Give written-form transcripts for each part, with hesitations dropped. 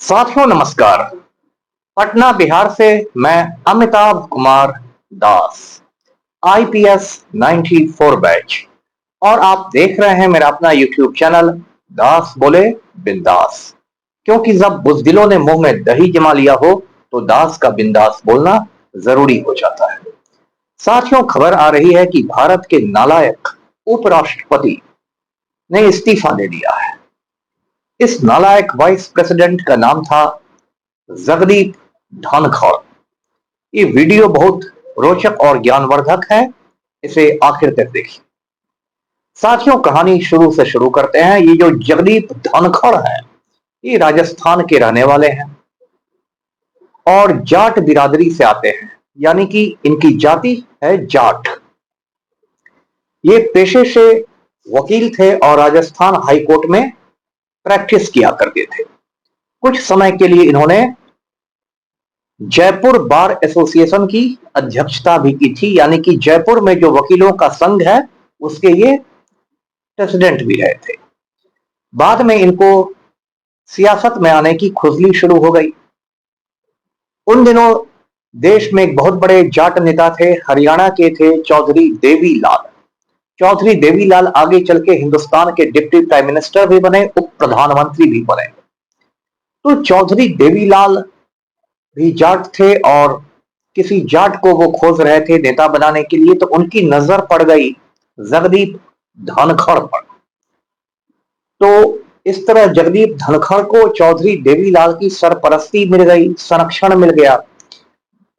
साथियों नमस्कार। पटना बिहार से मैं अमिताभ कुमार दास, आईपीएस 94 बैच, और आप देख रहे हैं मेरा अपना यूट्यूब चैनल दास बोले बिंदास। क्योंकि जब बुजदिलों ने मुंह में दही जमा लिया हो तो दास का बिंदास बोलना जरूरी हो जाता है। साथियों, खबर आ रही है कि भारत के नालायक उपराष्ट्रपति ने इस्तीफा दे दिया है। इस नालायक वाइस प्रेसिडेंट का नाम था जगदीप धनखड़। ये वीडियो बहुत रोचक और ज्ञानवर्धक है, इसे आखिर तक देखिए। साथियों, कहानी शुरू से शुरू करते हैं। ये जो जगदीप धनखड़ हैं, ये राजस्थान के रहने वाले हैं और जाट बिरादरी से आते हैं, यानी कि इनकी जाति है जाट। ये पेशे से वकील थे और राजस्थान हाई कोर्ट में प्रैक्टिस किया करते थे। कुछ समय के लिए इन्होंने जयपुर बार एसोसिएशन की अध्यक्षता भी की थी, यानी कि जयपुर में जो वकीलों का संघ है उसके ये प्रेसिडेंट भी रहे थे। बाद में इनको सियासत में आने की खुजली शुरू हो गई। उन दिनों देश में एक बहुत बड़े जाट नेता थे, हरियाणा के थे चौधरी देवीलाल। चौधरी देवीलाल आगे चल के हिंदुस्तान के डिप्टी प्राइम मिनिस्टर भी बने, उप प्रधानमंत्री भी बने। तो चौधरी देवीलाल भी जाट थे और किसी जाट को वो खोज रहे थे नेता बनाने के लिए, तो उनकी नजर पड़ गई जगदीप धनखड़ पर। तो इस तरह जगदीप धनखड़ को चौधरी देवीलाल की सरपरस्ती मिल गई, संरक्षण मिल गया।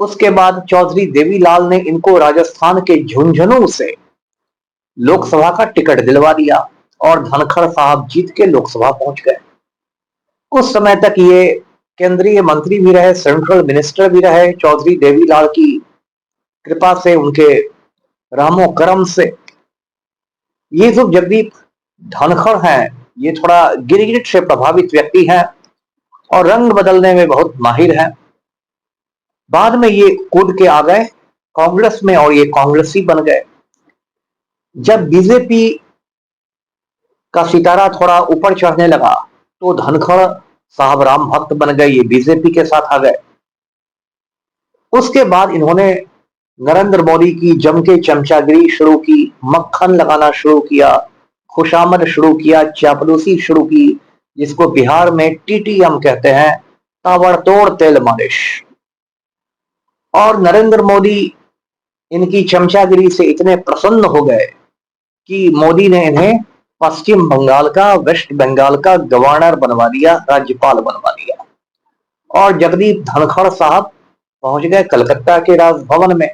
उसके बाद चौधरी देवीलाल ने इनको राजस्थान के झुंझुनू से लोकसभा का टिकट दिलवा दिया और धनखड़ साहब जीत के लोकसभा पहुंच गए। कुछ समय तक ये केंद्रीय मंत्री भी रहे, सेंट्रल मिनिस्टर भी रहे, चौधरी देवीलाल की कृपा से, उनके रहमो करम से। ये जो जगदीप धनखड़ हैं, ये थोड़ा गिरगिट से प्रभावित व्यक्ति हैं और रंग बदलने में बहुत माहिर हैं। बाद में ये कूद के आ गए कांग्रेस में और ये कांग्रेसी बन गए। जब बीजेपी का सितारा थोड़ा ऊपर चढ़ने लगा तो धनखड़ साहब राम भक्त बन गए, ये बीजेपी के साथ आ गए। उसके बाद इन्होंने नरेंद्र मोदी की जम के चमचागिरी शुरू की, मक्खन लगाना शुरू किया, खुशामद शुरू किया, चापलूसी शुरू की, जिसको बिहार में टीटीएम कहते हैं, ताबड़तोड़ तेल मालिश। और नरेंद्र मोदी इनकी चमचागिरी से इतने प्रसन्न हो गए कि मोदी ने इन्हें पश्चिम बंगाल का, वेस्ट बंगाल का गवर्नर बनवा दिया, राज्यपाल बनवा दिया। और जगदीप धनखड़ साहब पहुंच गए कलकत्ता के राजभवन में।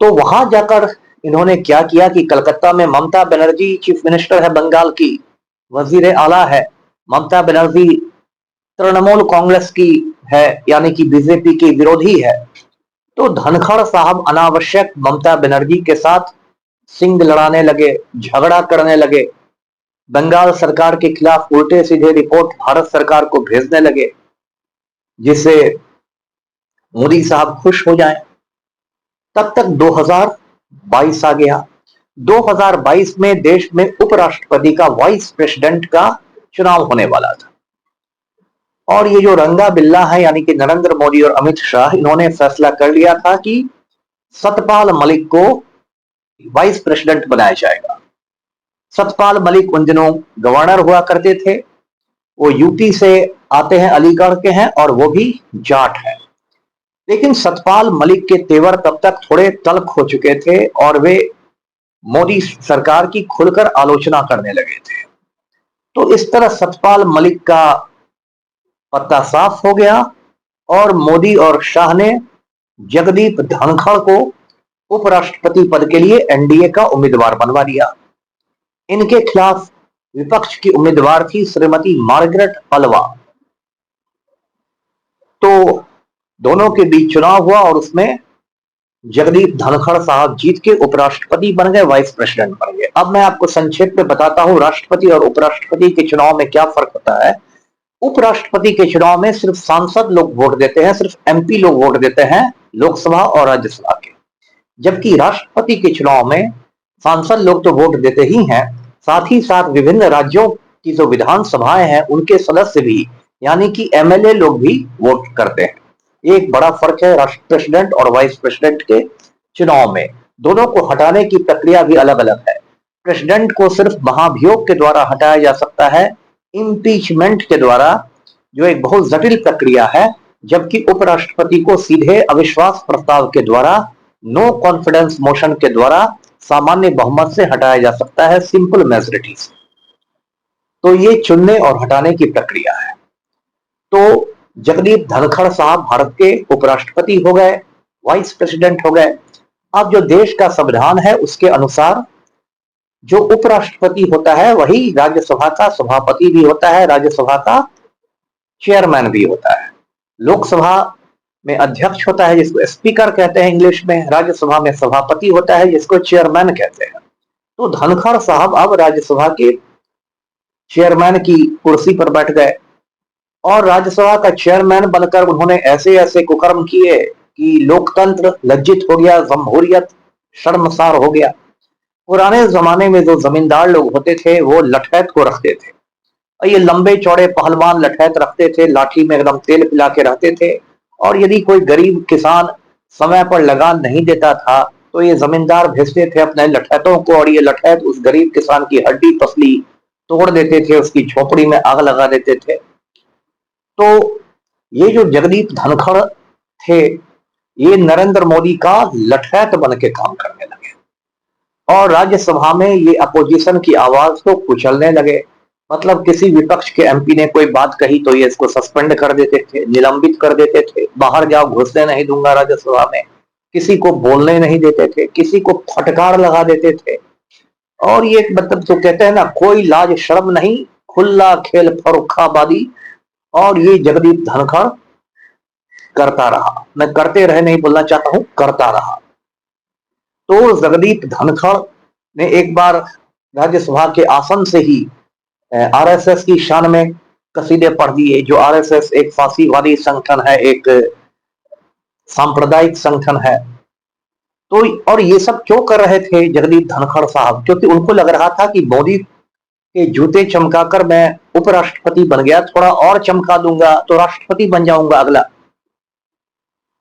तो वहां जाकर इन्होंने क्या किया कि कलकत्ता में ममता बनर्जी चीफ मिनिस्टर है बंगाल की, वजीर आला है। ममता बनर्जी तृणमूल कांग्रेस की है, यानी कि बीजेपी की विरोधी है। तो धनखड़ साहब अनावश्यक ममता बनर्जी के साथ सिंग लड़ाने लगे, झगड़ा करने लगे, बंगाल सरकार के खिलाफ उल्टे सीधे रिपोर्ट भारत सरकार को भेजने लगे, जिससे मोदी साहब खुश हो जाएं। तब तक 2022 आ गया। 2022 में देश में उपराष्ट्रपति का, वाइस प्रेसिडेंट का चुनाव होने वाला था। और ये जो रंगा बिल्ला है, यानी कि नरेंद्र मोदी और अमित शाह, इन्होंने फैसला कर लिया था कि सतपाल मलिक को वाइस प्रेसिडेंट बनाया जाएगा। सतपाल मलिक उन दिनों गवर्नर हुआ करते थे। वो यूपी से आते हैं, अलीगढ़ के हैं और वो भी जाट है। लेकिन सतपाल मलिक के तेवर तब तक थोड़े तल्ख हो चुके थे और वे मोदी सरकार की खुलकर आलोचना करने लगे थे। तो इस तरह सतपाल मलिक का पत्ता साफ हो गया और मोदी और शाह ने जगदीप धनखड़ को उपराष्ट्रपति पद के लिए एनडीए का उम्मीदवार बनवा दिया। इनके खिलाफ विपक्ष की उम्मीदवार थी श्रीमती मार्गरेट अलवा। तो दोनों के बीच चुनाव हुआ और उसमें जगदीप धनखड़ साहब जीत के उपराष्ट्रपति बन गए, वाइस प्रेसिडेंट बन गए। अब मैं आपको संक्षेप में बताता हूं राष्ट्रपति और उपराष्ट्रपति के चुनाव में क्या फर्क होता है। उपराष्ट्रपति के चुनाव में सिर्फ सांसद लोग वोट देते हैं, सिर्फ एमपी लोग वोट देते हैं, लोकसभा और राज्यसभा के। जबकि राष्ट्रपति के चुनाव में सांसद लोग तो वोट देते ही हैं, साथ ही साथ विभिन्न राज्यों की जो विधानसभाएं हैं उनके सदस्य भी यानी कि एमएलए लोग भी वोट करते हैं। ये एक बड़ा फर्क है राष्ट्र प्रेसिडेंट और वाइस प्रेसिडेंट के चुनाव में। दोनों को हटाने की प्रक्रिया भी अलग अलग है। प्रेसिडेंट को सिर्फ महाभियोग के द्वारा हटाया जा सकता है, इम्पीचमेंट के द्वारा, जो एक बहुत जटिल प्रक्रिया है, जबकि उपराष्ट्रपति को सीधे अविश्वास प्रस्ताव के द्वारा, नो कॉन्फिडेंस मोशन के द्वारा सामान्य बहुमत से हटाया जा सकता है, सिंपल मेजोरिटी से। तो ये चुनने और हटाने की प्रक्रिया है। तो जगदीप धनखड़ साहब भारत के उपराष्ट्रपति हो गए, वाइस प्रेसिडेंट हो गए। अब जो देश का संविधान है उसके अनुसार जो उपराष्ट्रपति होता है वही राज्यसभा का सभापति भी होता है, राज्यसभा का चेयरमैन भी होता है। लोकसभा में अध्यक्ष होता है जिसको स्पीकर कहते हैं इंग्लिश में, राज्यसभा में सभापति होता है जिसको चेयरमैन कहते हैं। तो धनखड़ साहब अब राज्यसभा के चेयरमैन की कुर्सी पर बैठ गए और राज्यसभा का चेयरमैन बनकर उन्होंने ऐसे ऐसे कुकर्म किए कि लोकतंत्र लज्जित हो गया, जमहूरियत शर्मसार हो गया। पुराने जमाने में जो जमींदार लोग होते थे वो लठैत को रखते थे, और ये लंबे चौड़े पहलवान लठैत रखते थे, लाठी में एकदम तेल पिला के रहते थे। और यदि कोई गरीब किसान समय पर लगान नहीं देता था तो ये जमींदार भेजते थे अपने लठैतों को, और ये लठैत उस गरीब किसान की हड्डी पसली तोड़ देते थे, उसकी झोपड़ी में आग लगा देते थे। तो ये जो जगदीप धनखड़ थे ये नरेंद्र मोदी का लठैत बन के काम करने लगे और राज्यसभा में ये अपोजिशन की आवाज को कुचलने लगे। मतलब किसी विपक्ष के एमपी ने कोई बात कही तो ये इसको सस्पेंड कर देते थे, निलंबित कर देते थे, बाहर जाओ घुसने नहीं दूंगा राज्यसभा में, किसी को बोलने नहीं देते थे, किसी को फटकार लगा देते थे। और ये मतलब जो कहते हैं ना, कोई लाज शर्म नहीं, खुला खेल फरुखाबादी। और ये जगदीप धनखड़ करता रहा। मैं करते रहे नहीं बोलना चाहता हूं, करता रहा। तो जगदीप धनखड़ ने एक बार राज्यसभा के आसन से ही आरएसएस की शान में कसीदे पढ़ दिए। जो आरएसएस एक फांसीवादी संगठन है, एक सांप्रदायिक संगठन है। तो और ये सब क्यों कर रहे थे जगदीप धनखड़ साहब? क्योंकि उनको लग रहा था कि मोदी के जूते चमकाकर मैं उपराष्ट्रपति बन गया, थोड़ा और चमका दूंगा तो राष्ट्रपति बन जाऊंगा अगला।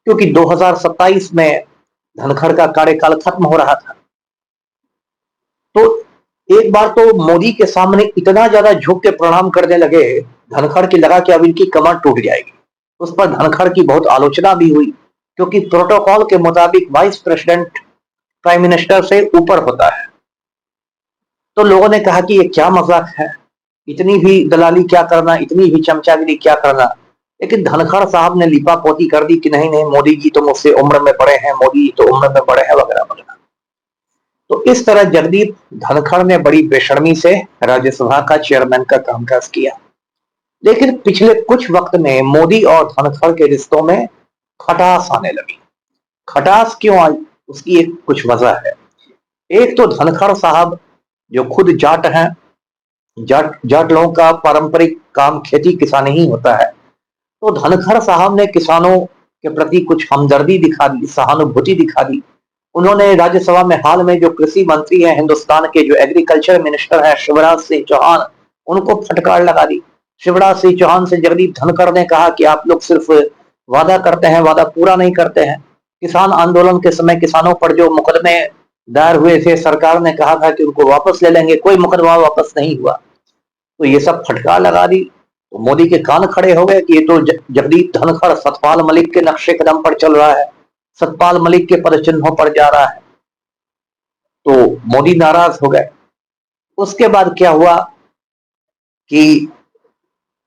क्योंकि 2027 में धनखड़ का कार्यकाल खत्म हो रहा था। तो एक बार तो मोदी के सामने इतना ज्यादा झुक के प्रणाम करने लगे धनखड़ की, लगा कि अब इनकी कमर टूट जाएगी। उस पर धनखड़ की बहुत आलोचना भी हुई, क्योंकि प्रोटोकॉल के मुताबिक वाइस प्रेसिडेंट प्राइम मिनिस्टर से ऊपर होता है। तो लोगों ने कहा कि ये क्या मजाक है, इतनी भी दलाली क्या करना, इतनी भी चमचागिरी क्या करना। लेकिन धनखड़ साहब ने लिपा पोती कर दी कि नहीं नहीं, मोदी जी तो मुझसे उम्र में बड़े हैं, मोदी तो उम्र में बड़े हैं, वगैरह वगैरह। तो इस तरह जगदीप धनखड़ ने बड़ी बेशर्मी से राज्यसभा का चेयरमैन का कामकाज किया। लेकिन पिछले कुछ वक्त में मोदी और धनखड़ के रिश्तों में खटास आने लगी। खटास क्यों आई? उसकी एक कुछ वजह है। एक तो धनखड़ साहब जो खुद जाट हैं, जाट लोगों का पारंपरिक काम खेती किसानी ही होता है। तो धनखड़ साहब ने किसानों के प्रति कुछ हमदर्दी दिखा दी, सहानुभूति दिखा दी। उन्होंने राज्यसभा में हाल में जो कृषि मंत्री हैं हिंदुस्तान के, जो एग्रीकल्चर मिनिस्टर हैं शिवराज सिंह चौहान, उनको फटकार लगा दी। शिवराज सिंह चौहान से जगदीप धनखड़ ने कहा कि आप लोग सिर्फ वादा करते हैं, वादा पूरा नहीं करते हैं। किसान आंदोलन के समय किसानों पर जो मुकदमे दायर हुए थे, सरकार ने कहा था कि उनको वापस ले लेंगे, कोई मुकदमा वापस नहीं हुआ। तो ये सब फटकार लगा दी। तो मोदी के कान खड़े हो गए कि ये तो जगदीप धनखड़ सतपाल मलिक के नक्शे कदम पर चल रहा है, सतपाल मलिक के पदचिन्हों पर जा रहा है। तो मोदी नाराज हो गए। उसके बाद क्या हुआ कि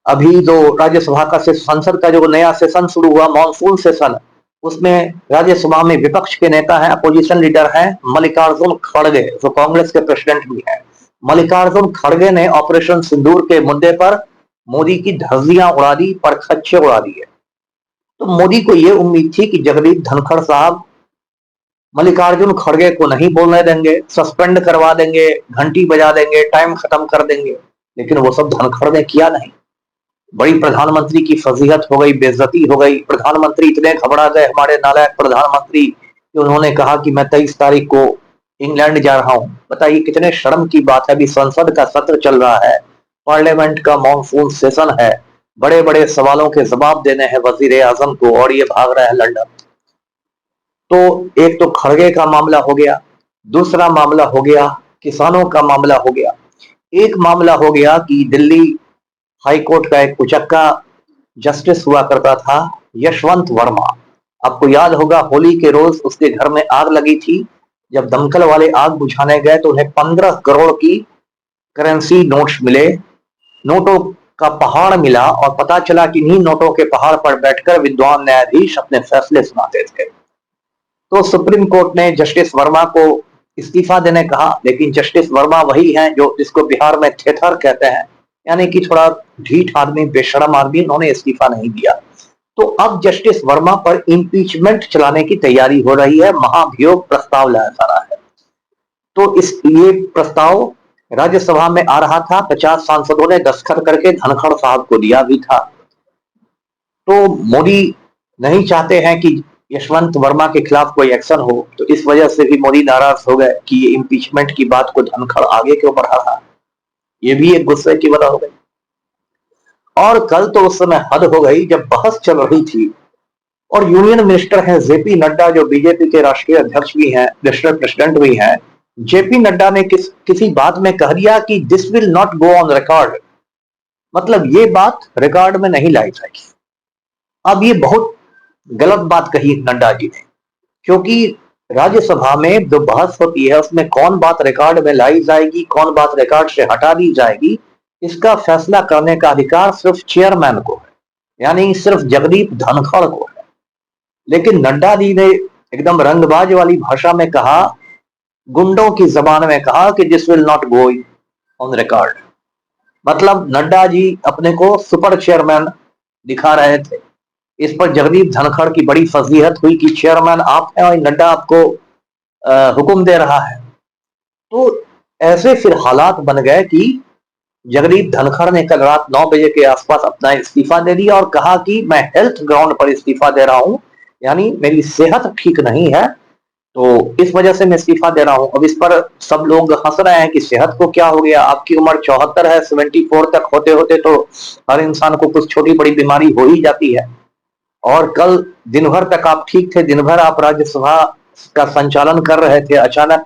अभी जो राज्यसभा का संसद का जो नया सेशन शुरू हुआ, मॉनसून सेशन, उसमें राज्यसभा में विपक्ष के नेता हैं, अपोजिशन लीडर हैं मल्लिकार्जुन खड़गे, जो कांग्रेस के प्रेसिडेंट भी हैं। मल्लिकार्जुन खड़गे ने ऑपरेशन सिंदूर के मुद्दे पर मोदी की धज्जियां उड़ा दी, परखच्चे उड़ा दिए। तो मोदी को यह उम्मीद थी कि जगदीप धनखड़ साहब मल्लिकार्जुन खड़गे को नहीं बोलने देंगे, सस्पेंड करवा देंगे, घंटी बजा देंगे, टाइम खत्म कर देंगे। लेकिन वो सब धनखड़ ने किया नहीं। बड़ी प्रधानमंत्री की फजीहत हो गई, बेइज्जती हो गई। प्रधानमंत्री इतने घबरा गए, हमारे नालायक प्रधानमंत्री, कि उन्होंने कहा कि मैं 23 तारीख को इंग्लैंड जा रहा हूं। बताइए कितने शर्म की बात है, अभी संसद का सत्र चल रहा है पार्लियामेंट का मॉनसून सेशन है, बड़े बड़े सवालों के जवाब देने हैं वजीर आजम को, और ये भाग रहा है लंदन। तो एक तो खड़गे का मामला हो गया, दूसरा मामला हो गया किसानों का मामला हो गया, एक मामला हो गया कि दिल्ली हाई कोर्ट का एक उचक्का जस्टिस हुआ करता था यशवंत वर्मा। आपको याद होगा होली के रोज उसके घर में आग लगी थी। जब दमकल वाले आग बुझाने गए तो उन्हें 15 करोड़ की करेंसी नोट्स मिले, नोटों का पहाड़ मिला, और पता चला कि इन्हीं नोटों के पहाड़ पर बैठकर विद्वान न्यायाधीश अपने फैसले सुनाते थे। तो सुप्रीम कोर्ट ने जस्टिस वर्मा को इस्तीफा देने कहा, लेकिन जस्टिस वर्मा वही हैं जो जिसको बिहार में थेथर कहते हैं, यानी कि थोड़ा ढीठ आदमी, बेशरम आदमी, उन्होंने इस्तीफा नहीं दिया। तो अब जस्टिस वर्मा पर इम्पीचमेंट चलाने की तैयारी हो रही है, महाभियोग प्रस्ताव लाया जा रहा है। तो इस ये प्रस्ताव राज्यसभा में आ रहा था, 50 सांसदों ने दस्तखत करके धनखड़ साहब को दिया भी था। तो मोदी नहीं चाहते हैं कि यशवंत वर्मा के खिलाफ कोई एक्शन हो, तो इस वजह से भी मोदी नाराज हो गए कि ये इम्पीचमेंट की बात को धनखड़ आगे क्यों बढ़ा रहा है। ये भी एक गुस्से की वजह हो गई। और कल तो उस समय हद हो गई जब बहस चल रही थी और यूनियन मिनिस्टर हैं जेपी नड्डा, जो बीजेपी के राष्ट्रीय अध्यक्ष भी हैं, डिस्ट्रिक्ट प्रेसिडेंट भी हैं, जेपी नड्डा ने किसी बात में कह दिया कि this will not go on record, मतलब ये बात रिकॉर्ड में नहीं लाई जाएगी। अब ये बहुत गलत बात कही नड्डा जी ने, क्योंकि राज्यसभा में जो बहस होती है उसमें कौन बात रिकॉर्ड में लाई जाएगी, कौन बात रिकॉर्ड से हटा दी जाएगी, इसका फैसला करने का अधिकार सिर्फ चेयरमैन को है, यानी सिर्फ जगदीप धनखड़ को है। लेकिन नड्डा जी ने एकदम रंगबाज वाली भाषा में कहा, गुंडों की जबान में कहा कि this will not go on record. मतलब नड्डा जी अपने को सुपर चेयरमैन दिखा रहे थे। इस पर जगदीप धनखड़ की बड़ी फजीहत हुई कि चेयरमैन आप हैं और नड्डा आपको हुक्म दे रहा है। तो ऐसे फिर हालात बन गए कि जगदीप धनखड़ ने कल रात 9 बजे के आसपास अपना इस्तीफा दे दिया और कहा कि मैं हेल्थ ग्राउंड पर इस्तीफा दे रहा हूं, यानी मेरी सेहत ठीक नहीं है, तो इस वजह से मैं इस्तीफा दे रहा हूं। अब इस पर सब लोग हंस रहे हैं कि सेहत को क्या हो गया, आपकी उम्र 74 है, 74 तक होते होते तो हर इंसान को कुछ छोटी बड़ी बीमारी हो ही जाती है। और कल दिन भर तक आप ठीक थे, दिन भर आप राज्यसभा का संचालन कर रहे थे, अचानक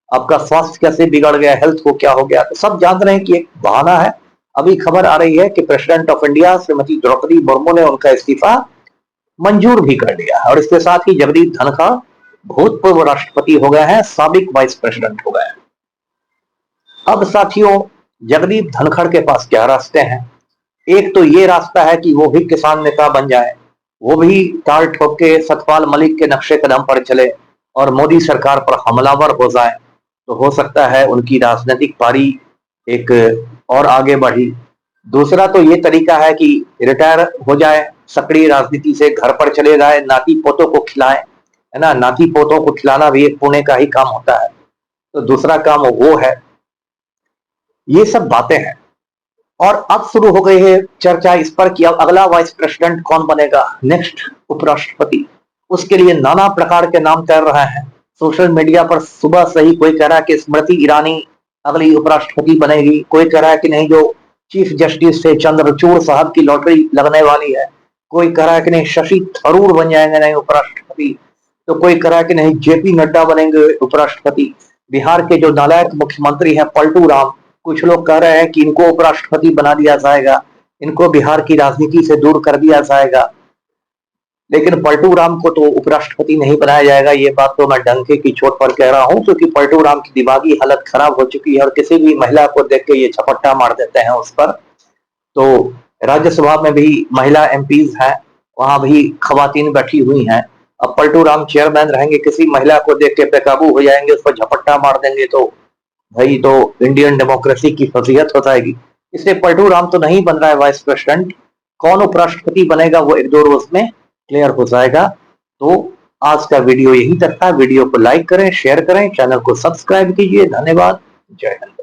आपका स्वास्थ्य कैसे बिगड़ गया, हेल्थ को क्या हो गया। तो सब जान रहे हैं कि एक बहाना है। अभी खबर आ रही है कि president of India Shrimati Droupadi Murmu ने उनका इस्तीफा मंजूर भी कर दिया है, और इसके साथ ही जगदीप धनखड़ भूतपूर्व राष्ट्रपति हो गए हैं, साबिक वाइस प्रेसिडेंट हो गए हैं। अब साथियों, जगदीप धनखड़ के पास क्या रास्ते हैं? एक तो ये रास्ता है कि वो भी किसान नेता बन जाए, वो भी ताल ठोक के सतपाल मलिक के नक्शे कदम पर चले और मोदी सरकार पर हमलावर हो जाए, तो हो सकता है उनकी राजनीतिक पारी एक और आगे बढ़ी। दूसरा तो ये तरीका है कि रिटायर हो जाए, सक्रिय राजनीति से घर पर चले जाए, नाती पोतों को खिलाएं, है ना, नाती पोतों को खिलाना भी एक पुण्य का ही काम होता है। तो दूसरा काम वो है। ये सब बातें हैं। और अब शुरू हो गई है चर्चा इस पर कि अब अगला वाइस प्रेसिडेंट कौन बनेगा, नेक्स्ट उपराष्ट्रपति। उसके लिए नाना प्रकार के नाम तैर रहे हैं। सोशल मीडिया पर सुबह से ही कोई कह रहा है कि स्मृति ईरानी अगली उपराष्ट्रपति बनेगी, कोई कह रहा है कि नहीं जो चीफ जस्टिस थे चंद्रचूड़ साहब की लॉटरी लगने वाली है, कोई कह रहा है कि नहीं शशि थरूर बन जाएंगे नहीं उपराष्ट्रपति, तो कोई कह रहा है कि नहीं जेपी नड्डा बनेंगे उपराष्ट्रपति। बिहार के जो नालायक मुख्यमंत्री हैं पलटू राम, कुछ लोग कह रहे हैं कि इनको उपराष्ट्रपति बना दिया जाएगा, इनको बिहार की राजनीति से दूर कर दिया जाएगा। लेकिन पलटू राम को तो उपराष्ट्रपति नहीं बनाया जाएगा, ये बात तो मैं डंके की चोट पर कह रहा हूं, क्योंकि पलटू राम की दिमागी हालत खराब हो चुकी है और किसी भी महिला को देख के ये झपट्टा मार देते हैं उस पर। तो राज्यसभा में भी महिला एमपीज हैं, वहां भी खवातीन बैठी हुई हैं। अब पलटू राम चेयरमैन रहेंगे, किसी महिला को देख के बेकाबू हो जाएंगे, उस पर झपट्टा मार देंगे, तो भाई तो इंडियन डेमोक्रेसी की फजीहत हो जाएगी। इसलिए पलटू राम तो नहीं बन रहा है वाइस प्रेसिडेंट। कौन उपराष्ट्रपति बनेगा वो एक दो रोज में क्लियर हो जाएगा। तो आज का वीडियो यही तक था। वीडियो को लाइक करें, शेयर करें, चैनल को सब्सक्राइब कीजिए। धन्यवाद। जय हिंद।